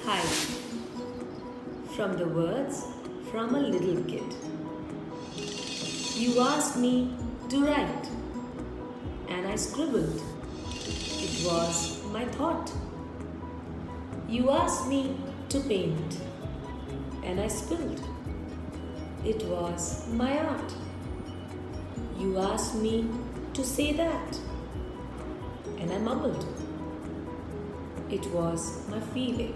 Hi, from the words from a little kid. You asked me to write, and I scribbled. It was my thought. You asked me to paint, and I spilled. It was my art. You asked me to say that, and I mumbled. It was my feeling.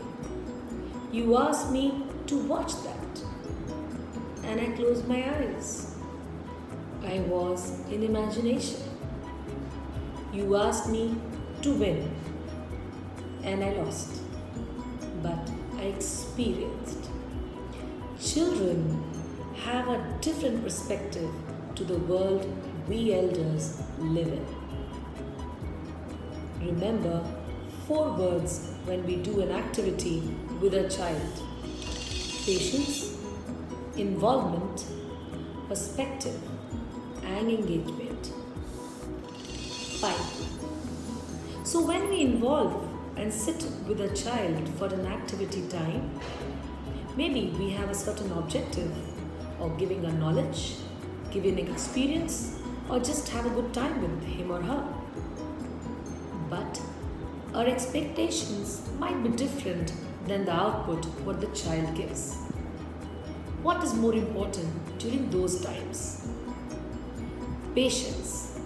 You asked me to watch that, and I closed my eyes. I was in imagination. You asked me to win, and I lost, but I experienced. Children have a different perspective to the world we elders live in. Remember 4 words when we do an activity with a child: patience, involvement, perspective, and engagement. 5. So when we involve and sit with a child for an activity time, maybe we have a certain objective of giving a knowledge, giving an experience, or just have a good time with him or her. But our expectations might be different than the output what the child gives. What is more important during those times? Patience.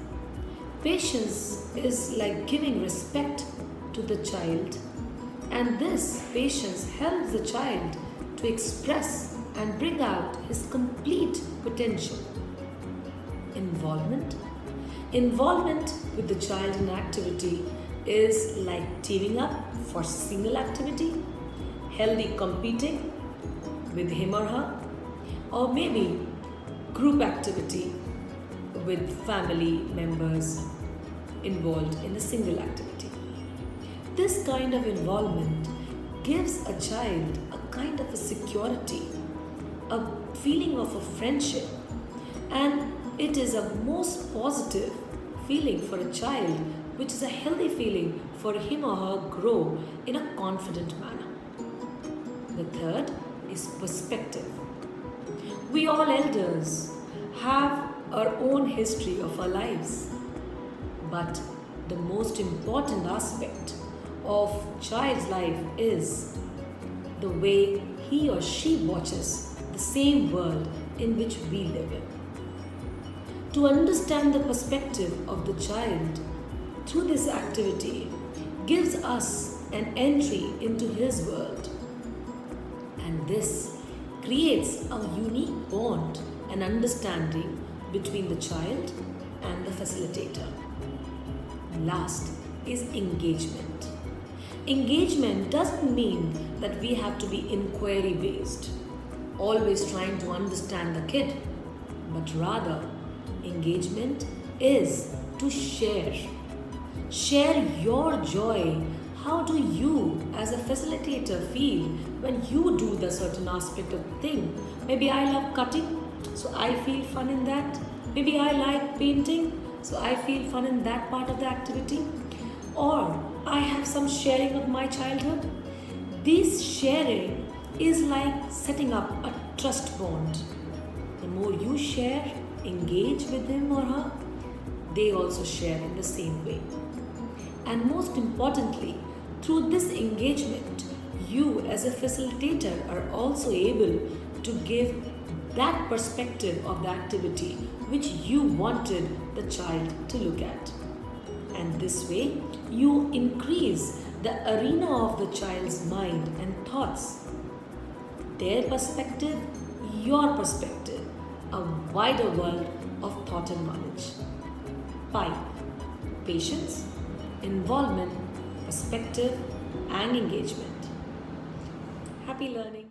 Patience is like giving respect to the child, and this patience helps the child to express and bring out his complete potential. Involvement. Involvement with the child in activity is like teaming up for single activity, healthy competing with him or her, or maybe group activity with family members involved in a single activity. This kind of involvement gives a child a kind of a security, a feeling of a friendship, and it is a most positive feeling for a child, which is a healthy feeling for him or her grow in a confident manner. The third is perspective. We all elders have our own history of our lives, but the most important aspect of child's life is the way he or she watches the same world in which we live in. To understand the perspective of the child through this activity gives us an entry into his world, and this creates a unique bond and understanding between the child and the facilitator. Last is engagement. Engagement doesn't mean that we have to be inquiry based, always trying to understand the kid, but rather engagement is to share. Share your joy. How do you as a facilitator feel when you do the certain aspect of the thing? Maybe I love cutting, so I feel fun in that. Maybe I like painting, so I feel fun in that part of the activity. Or I have some sharing of my childhood. This sharing is like setting up a trust bond. The more you share, engage with him or her, they also share in the same way. And most importantly, through this engagement, you as a facilitator are also able to give that perspective of the activity which you wanted the child to look at. And this way, you increase the arena of the child's mind and thoughts. Their perspective, your perspective, a wider world of thought and knowledge. 5. Patience, involvement, perspective, and engagement. Happy learning.